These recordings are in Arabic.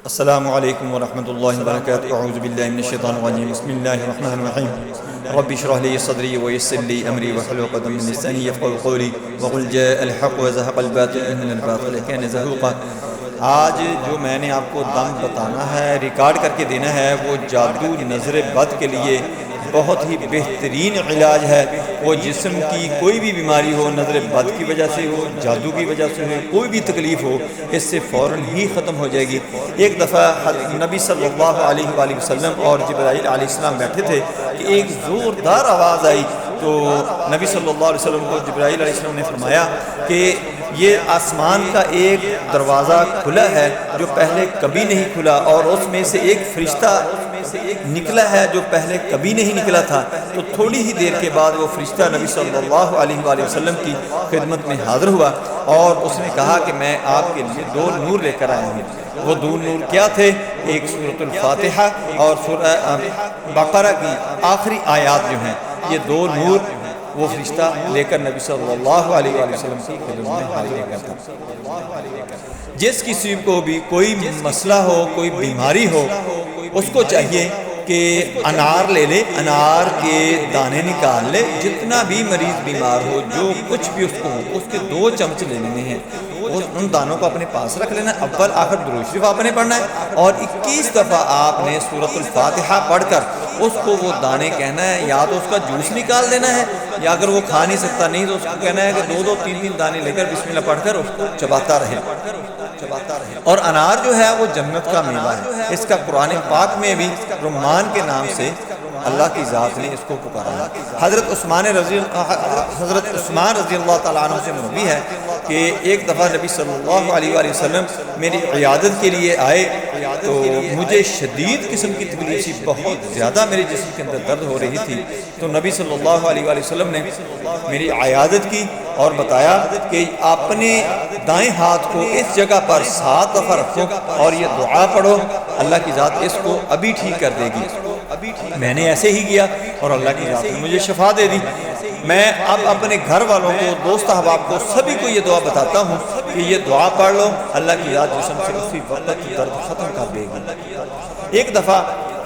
السلام علیکم ورحمۃ اللہ وبرکاتہ۔ اعوذ باللہ من الشیطان الرجیم، بسم اللہ الرحمن الرحیم۔ رب اشرح لي صدری ویسر لي امری واحلل عقدۃ من لسانی یفقهوا قولی وقل جاء الحق وزهق الباطل ان الباطل کان زهوقا۔ آج جو میں نے آپ کو دم بتانا ہے، ریکارڈ کر کے دینا ہے، وہ جادو نظر بد کے لیے بہت ہی بہترین علاج ہے۔ وہ جسم کی کوئی بھی بیماری ہو، نظر بد کی وجہ سے ہو، جادو کی وجہ سے ہو، کوئی بھی تکلیف ہو، اس سے فوراً ہی ختم ہو جائے گی۔ ایک دفعہ نبی صلی اللہ علیہ وآلہ وسلم اور جبرائیل علیہ السلام بیٹھے تھے کہ ایک زوردار آواز آئی، تو نبی صلی اللہ علیہ وسلم کو جبرائیل علیہ السلام نے فرمایا کہ یہ آسمان کا ایک دروازہ کھلا ہے جو پہلے کبھی نہیں کھلا، اور اس میں سے ایک فرشتہ نکلا ہے جو پہلے کبھی نہیں نکلا تھا۔ تو تھوڑی ہی دیر کے بعد وہ فرشتہ نبی صلی اللہ علیہ وآلہ وسلم کی خدمت میں حاضر ہوا اور اس نے کہا کہ میں آپ کے لیے دو نور لے کر آیا ہوں۔ وہ دو نور کیا تھے؟ ایک سورۃ الفاتحہ اور سورہ بقرہ کی آخری آیات جو ہیں، یہ دو نور وہ فرشتہ لے کر نبی صلی اللہ علیہ وآلہ وسلم کی خدمت میں حاضر ہو گیا تھا۔ جس کسی کو بھی کوئی مسئلہ ہو، کوئی بیماری ہو، اس کو چاہیے کہ انار لے لے، انار کے دانے نکال لے، جتنا بھی مریض بیمار ہو، جو کچھ بھی اس کو ہو، اس کے 2 چمچ لے لینے ہیں، ان دانوں کو اپنے پاس رکھ لینا۔ اول آخر درود شریف آپ نے پڑھنا ہے اور 21 دفعہ آپ نے سورۃ الفاتحہ پڑھ کر اس کو وہ دانے کہنا ہے، یا تو اس کا جوس نکال دینا ہے، یا اگر وہ کھا نہیں سکتا نہیں تو اس کو کہنا ہے کہ 2 3 دانے لے کر بسم اللہ پڑھ کر اس کو چباتا رہے۔ اور انار جو ہے وہ جنت کا میوہ ہے، اس کا قرآن پاک میں بھی رمان کے نام سے اللہ کی ذات نے اس کو پکارا ہے۔ حضرت عثمان رضی اللہ تعالیٰ عنہ سے مروی ہے کہ ایک دفعہ نبی صلی اللہ علیہ وآلہ وسلم میری عیادت کے لیے آئے، تو مجھے شدید قسم کی تکلیف تھی، بہت زیادہ میرے جسم کے اندر درد ہو رہی تھی۔ تو نبی صلی اللہ علیہ وآلہ وسلم نے میری عیادت کی اور بتایا کہ اپنے دائیں ہاتھ کو اس جگہ پر 7 دفعہ رکھو اور یہ دعا پڑھو، اللہ کی ذات اس کو ابھی ٹھیک کر دے گی۔ میں نے ایسے ہی کیا اور اللہ کی ذات نے مجھے شفا دے دی۔ میں اب اپنے گھر والوں کو، دوست احباب کو، سبھی کو یہ دعا بتاتا ہوں کہ یہ دعا پڑھ لو، اللہ کی ذات جسم سے اسی وقت درد ختم کر دے گی۔ ایک دفعہ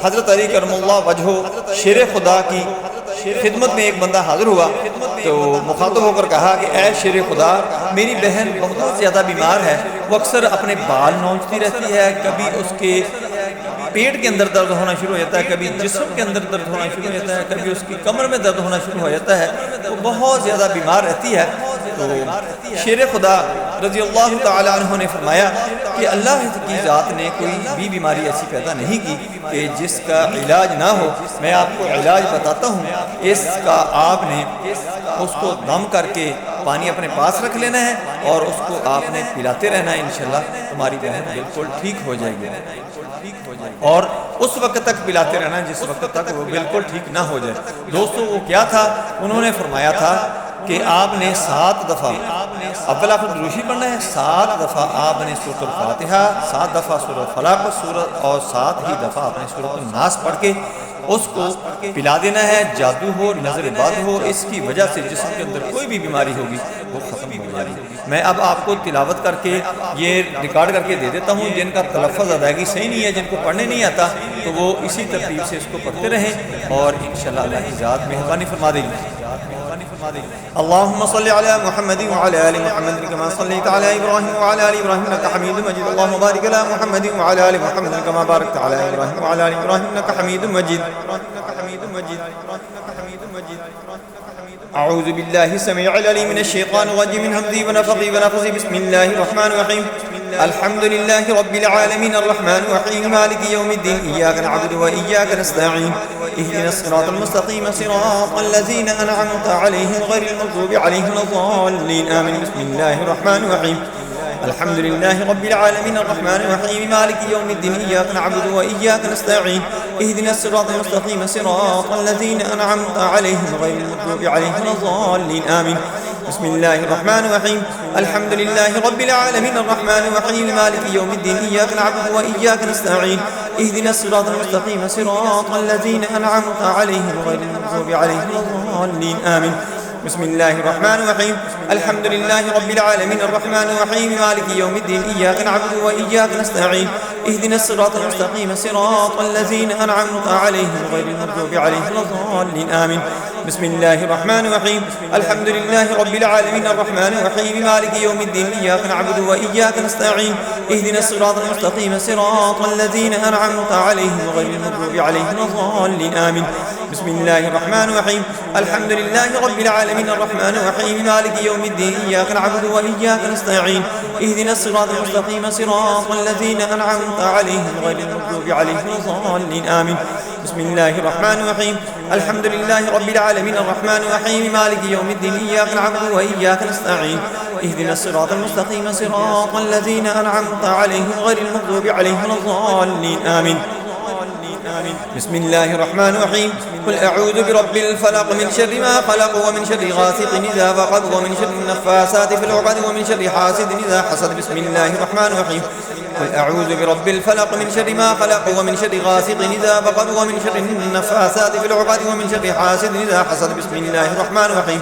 حضرت علی کرم اللہ وجہہ شیر خدا کی خدمت میں ایک بندہ حاضر ہوا، تو مخاطب ہو کر کہا کہ اے شیر خدا، میری بہن بہت زیادہ بیمار ہے، وہ اکثر اپنے بال نوچتی رہتی ہے، کبھی اس کے پیٹ کے اندر درد ہونا شروع ہو جاتا ہے، کبھی جسم کے اندر درد ہونا شروع ہو جاتا ہے، کبھی اس کی کمر میں درد ہونا شروع ہو جاتا ہے، وہ بہت زیادہ بیمار رہتی ہے۔ تو شیر خدا رضی اللہ تعالیٰ عنہ نے فرمایا کہ اللہ کی ذات نے کوئی بھی بیماری ایسی پیدا نہیں کی کہ جس کا علاج نہ ہو۔ میں آپ کو علاج بتاتا ہوں، اس کا آپ نے اس کو دم کر کے پانی اپنے پاس رکھ لینا ہے اور اس کو آپ نے پلاتے رہنا ہے، انشاءاللہ تمہاری بہن بالکل ٹھیک ہو جائے گی، اور اس وقت تک پلاتے رہنا جس وقت تک وہ بالکل ٹھیک نہ ہو جائے۔ دوستو وہ کیا تھا؟ انہوں نے فرمایا تھا کہ آپ نے 7 دفعہ اول آپ کو دروشی پڑھنا ہے، 7 دفعہ آپ نے سورۃ الفاتحہ، 7 دفعہ سورۃ فلق اور 7 ہی دفعہ آپ نے سورۃ الناس پڑھ کے اس کو پلا دینا ہے۔ جادو ہو، نظر بد ہو، اس کی وجہ سے جسم کے اندر کوئی بھی بیماری ہوگی وہ ختم ہو جائے گی۔ میں اب آپ کو تلاوت کر کے یہ ریکارڈ کر کے دے دیتا ہوں، جن کا تلفظ ادائیگی صحیح نہیں ہے، جن کو پڑھنے نہیں آتا، تو وہ اسی ترتیب سے اس کو پڑھتے رہیں اور انشاءاللہ اللہ کی ذات مہربانی فرما دے گی۔ اللهم صل على محمد وعلى آل محمد كما صليت على إبراهيم وعلى آل إبراهيم إنك حميد مجيد اللهم بارك على محمد وعلى آل محمد كما باركت على إبراهيم وعلى آل إبراهيم إنك حميد مجيد أعوذ بالله السميع العليم من الشيطان الرجيم من همزه ونفخه بسم الله الرحمن الرحيم الحمد لله رب العالمين الرحمن الرحيم مالك يوم الدين إياك نعبد وإياك نستعين اهدنا الصراط المستقيم صراط الذين أنعمت عليهم غير المغضوب عليهم ولا الضالين آمين بسم الله الرحمن الرحيم الحمد لله رب العالمين الرحمن الرحيم مالك يوم الدين إياك نعبد وإياك نستعين اهدنا الصراط المستقيم صراط الذين أنعمت عليهم غير المغضوب عليهم ولا الضالين آمين بسم الله الرحمن الرحيم الحمد لله رب العالمين الرحمن الرحيم مالك يوم الدين إياك نعبد وإياك نستعين اهدنا الصراط المستقيم صراط الذين أنعمت عليهم غير المغضوب عليهم ولا الضالين آمين بسم الله الرحمن الرحيم الحمد لله رب العالمين الرحمن الرحيم مالك يوم الدين إياك نعبد وإياك نستعين اهدنا الصراط المستقيم صراط الذين أنعمت عليهم غير المغضوب عليهم ولا الضالين آمين. بسم الله الرحمن الرحيم. الحمد لله رب العالمين الرحمن الرحيم مالك يوم الدين إياك نعبد وإياك نستعين اهدنا الصراط المستقيم صراط الذين أنعمت عليهم غير المغضوب عليهم ولا الضالين آمين. بسم الله الرحمن الرحيم. الحمد لله رب العالمين الرحمن الرحيم مالك يوم الدين إياك نعبد وإياك نستعين اهدنا الصراط المستقيم صراط الذين أنعمت عليهم غير المغضوب عليهم ولا الضالين آمين. بسم الله الرحمن الرحيم. الحمد لله رب العالمين الرحمن الرحيم مالك يوم الدين إياك نعبد وإياك نستعين اهدنا الصراط المستقيم صراط الذين أنعمت عليهم غير المغضوب عليهم ولا الضالين آمين. بسم الله الرحمن الرحيم. قل أعوذ برب الفلق من شر ما خلق ومن شر غاسق إذا وقب ومن شر النفاثات في العقد ومن شر حاسد إذا حسد. بسم الله الرحمن الرحيم. قل أعوذ برب الفلق من شر ما خلق ومن شر غاسق إذا وقب ومن شر النفاثات في العقد ومن شر حاسد إذا حسد. بسم الله الرحمن الرحيم.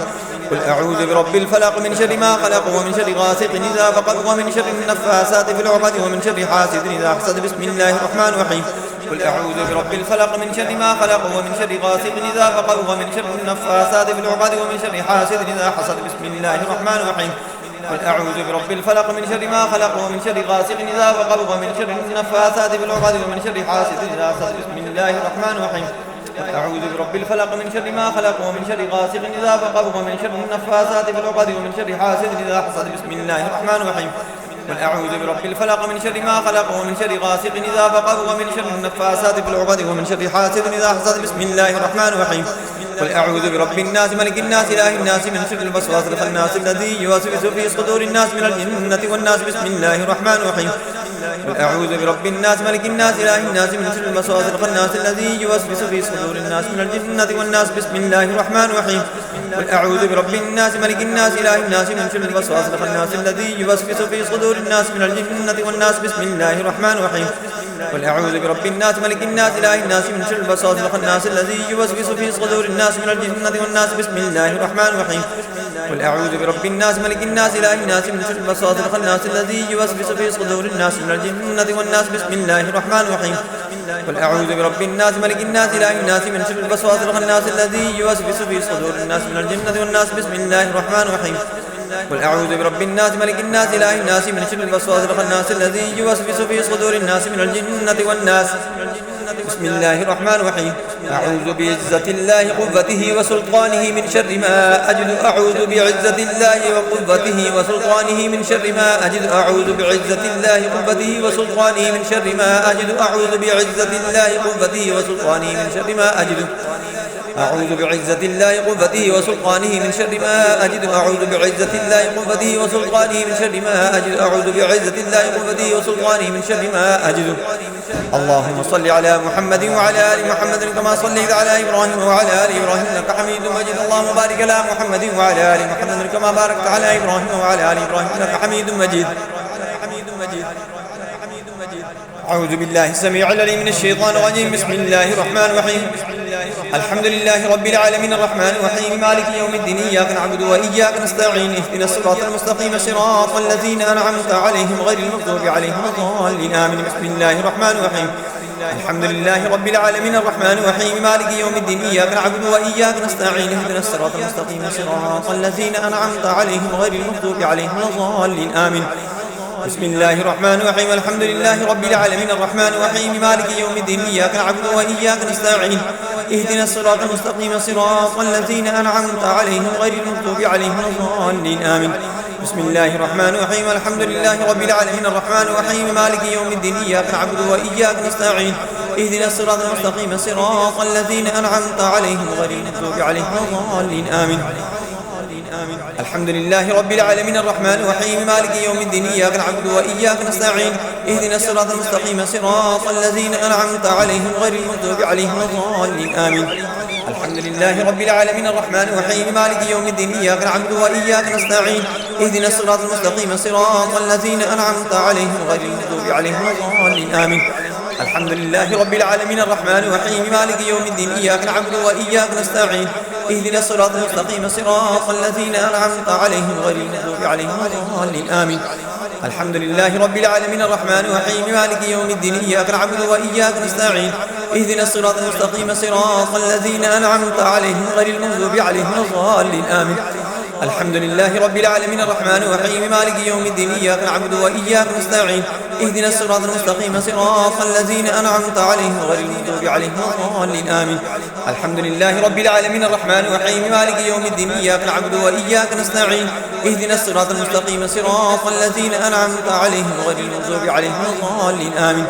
قل أعوذ برب الفلق من شر ما خلق ومن شر غاسق إذا وقب ومن شر النفاثات في العقد ومن شر حاسد إذا حسد. بسم الله الرحمن الرحيم. قل أعوذ برب الفلق من شر ما خلق ومن شر غاسق إذا وقب ومن شر النفاثات في العقد ومن شر حاسد إذا حسد. بسم الله الرحمن الرحيم. قل أعوذ برب الفلق من شر ما خلق ومن شر غاسق إذا وقب ومن شر النفاثات في العقد ومن شر حاسد إذا حسد. بسم الله الرحمن الرحيم. قل أعوذ برب الفلق من شر ما خلق ومن شر غاسق إذا وقب ومن شر النفاثات في العقد ومن شر حاسد إذا حسد. بسم الله الرحمن الرحيم. قل أعوذ برب الفلق من شر ما خلق ومن شر غاسق إذا وقب ومن شر النفاثات في العقد ومن شر حاسد إذا حسد. بسم الله الرحمن الرحيم. قل أعوذ برب الناس ملك الناس إله الناس من شر الوسواس الخناس الذي يوسوس في صدور الناس من الجنة والناس. بسم الله الرحمن الرحيم. قل أعوذ برب الناس ملك الناس إله الناس من شر الوسواس الخناس الذي يوسوس في صدور الناس من الجنة والناس. بسم الله الرحمن الرحيم. قل أعوذ برب الناس ملك الناس إله الناس من شر الوسواس الخناس الذي يوسوس في صدور الناس من الجنة والناس. بسم الله الرحمن الرحيم. قل أعوذ برب الناس ملك الناس إله الناس من شر الوسواس الخناس الذي يوسوس في صدور الناس من الجنة والناس. بسم الله الرحمن الرحيم. قل أعوذ برب الناس ملك الناس إله الناس من شر الوسواس الخناس الذي يوسوس في صدور الناس من الجنة والناس. بسم الله الرحمن الرحيم. قل أعوذ برب الناس ملك الناس إله الناس من شر الوسواس الخناس الذي يوسوس في صدور الناس من الجنة والناس. بسم الله الرحمن الرحيم. قل أعوذ برب الناس ملك الناس إله الناس من شر الوسواس الخناس الذي يوسوس في صدور الناس من الجنة والناس. بسم الله الرحمن الرحيم. أعوذ بعزة الله قوته وسلطانه من شر ما أجد. أعوذ بعزة الله وقوته وسلطانه من شر ما أجد. أعوذ بعزة الله قوته وسلطانه من شر ما أجد. أعوذ بعزة الله قوته وسلطانه من شر ما أجد. أعوذ بعزة الله قوته وسلطانه من شر ما أجد. أعوذ بعزة الله قوته وسلطانه من شر ما أجد. أعوذ بعزة الله قوته وسلطانه من شر ما أجد. اللهم صل على محمد وعلى آل محمد كما صليت على إبراهيم وعلى آل إبراهيم إنك حميد مجيد. اللهم بارك على محمد وعلى آل محمد كما باركت على إبراهيم وعلى آل إبراهيم إنك حميد مجيد. أعوذ بالله السميع العليم من الشيطان الرجيم. بسم الله الرحمن الرحيم. الحمد لله رب العالمين الرحمن الرحيم مالك يوم الدين إياك نعبد وإياك نستعين اهدنا الصراط المستقيم صراط الذين أنعمت عليهم غير المغضوب عليهم ولا الضالين آمين. بسم الله الرحمن الرحيم. الحمد لله رب العالمين الرحمن الرحيم مالك يوم الدين إياك نعبد وإياك نستعين اهدنا الصراط المستقيم صراط الذين أنعمت عليهم غير المغضوب عليهم ولا الضالين آمين. بسم الله الرحمن الرحيم. الحمد لله رب العالمين الرحمن الرحيم مالك يوم الدين إياك نعبد وإياك نستعين اهدنا الصراط المستقيم صراط الذين أنعمت عليهم غير المغضوب عليهم ولا الضالين آمين. بسم الله الرحمن الرحيم. الحمد لله رب العالمين الرحمن الرحيم مالك يوم الدين إياك نعبد وإياك نستعين اهدنا الصراط المستقيم صراط الذين أنعمت عليهم غير المغضوب عليهم ولا الضالين آمين. الحمد لله رب العالمين الرحمن الرحيم مالك يوم الدين إياك نعبد وإياك نستعين اهدنا الصراط المستقيم صراط الذين أنعمت عليهم غير المغضوب عليهم ولا الضالين آمين. الحمد لله رب العالمين الرحمن الرحيم مالك يوم الدين إياك نعبد وإياك نستعين اهدنا الصراط المستقيم صراط الذين أنعمت عليهم غير المغضوب عليهم ولا الضالين آمين. الحمد لله رب العالمين الرحمن الرحيم مالك يوم الدين إياك نعبد وإياك نستعين اهدنا الصراط المستقيم صراط الذين أنعمت عليهم غير المغضوب عليهم ولا الضالين آمين. الحمد لله رب العالمين الرحمن الرحيم مالك يوم الدين إياك نعبد وإياك نستعين اهدنا الصراط المستقيم صراط الذين أنعمت عليهم غير المغضوب عليهم ولا الضالين آمين. الحمد لله رب العالمين الرحمن الرحيم مالك يوم الدين إياك نعبد وإياك نستعين اهدنا الصراط المستقيم صراط الذين أنعمت عليهم غير المغضوب عليهم ولا الضالين آمين. الحمد لله رب العالمين الرحمن الرحيم مالك يوم الدين إياك نعبد وإياك نستعين اهدنا الصراط المستقيم صراط الذين أنعمت عليهم غير المغضوب عليهم ولا الضالين آمين.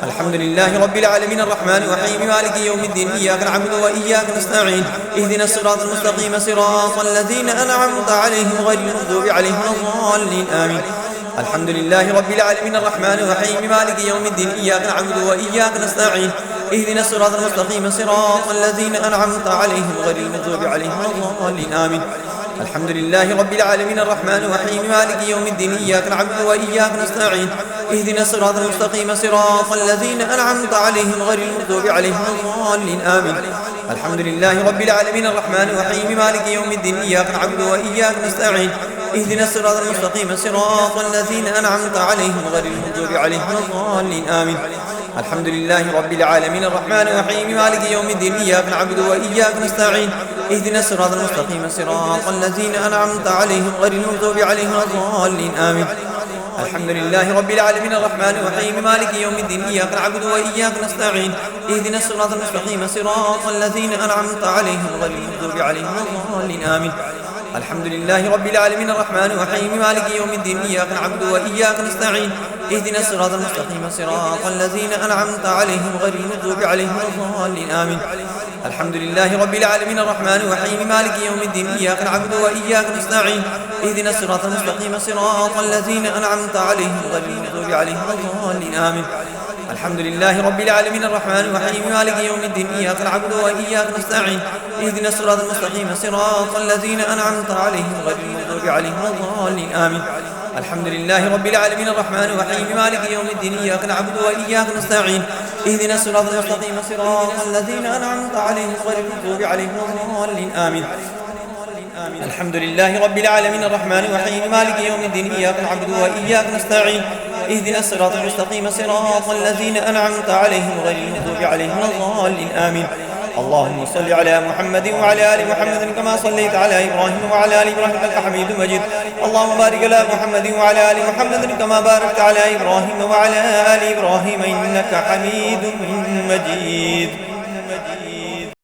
الحمد لله رب العالمين الرحمن الرحيم مالك يوم الدين إياك نعبد وإياك نستعين اهدنا الصراط المستقيم صراط الذين أنعمت عليهم غير المغضوب عليهم ولا الضالين آمين. الحمد لله رب العالمين الرحمن الرحيم مالك يوم الدين إياك نعبد وإياك نستعين اهدنا الصراط المستقيم صراط الذين أنعمت عليهم غير المغضوب عليهم ولا الضالين آمين. الحمد لله رب العالمين الرحمن الرحيم مالك يوم الدين إياك نعبد وإياك نستعين اهدنا الصراط المستقيم صراط الذين أنعمت عليهم غير المغضوب عليهم ولا الضالين آمين. الحمد لله رب العالمين الرحمن الرحيم مالك يوم الدين إياك نعبد وإياك نستعين اهدنا الصراط المستقيم صراط الذين أنعمت عليهم غير المغضوب عليهم ولا الضالين آمين. الحمد لله رب العالمين الرحمن الرحيم مالك يوم الدين إياك نعبد وإياك نستعين اهدنا الصراط المستقيم صراط الذين أنعمت عليهم غير المغضوب عليهم ولا الضالين آمين. الحمد لله رب العالمين الرحمن الرحيم مالك يوم الدين إياك نعبد وإياك نستعين اهدنا الصراط المستقيم صراط الذين أنعمت عليهم غير المغضوب عليهم ولا الضالين آمين. الحمد لله رب العالمين الرحمن الرحيم مالك يوم الدين إياك نعبد وإياك نستعين اهدنا الصراط المستقيم صراط الذين أنعمت عليهم غير المغضوب عليهم ولا الضالين آمين. الحمد لله رب العالمين الرحمن الرحيم مالك يوم الدين إياك نعبد وإياك نستعين اهدنا الصراط المستقيم صراط الذين أنعمت عليهم غير المغضوب عليهم ولا الضالين آمين. الحمد لله رب العالمين الرحمن الرحيم مالك يوم الدين إياك نعبد وإياك نستعين اهدنا الصراط المستقيم صراط الذين أنعمت عليهم غير المغضوب عليهم ولا الضالين آمين. الحمد لله رب العالمين الرحمن الرحيم مالك يوم الدين إياك نعبد وإياك نستعين اهدنا الصراط المستقيم صراط الذين أنعمت عليهم غير المغضوب عليهم ولا الضالين آمين. الحمد لله رب العالمين الرحمن الرحيم مالك يوم الدين إياك نعبد وإياك نستعين اهدنا الصراط المستقيم صراط الذين أنعمت عليهم غير المغضوب عليهم ولا الضالين آمين. اللهم صل على محمد وعلى آل محمد كما صليت على إبراهيم وعلى آل إبراهيم إنك حميد مجيد. اللهم بارك على محمد وعلى آل محمد كما باركت على إبراهيم وعلى آل إبراهيم إنك حميد مجيد.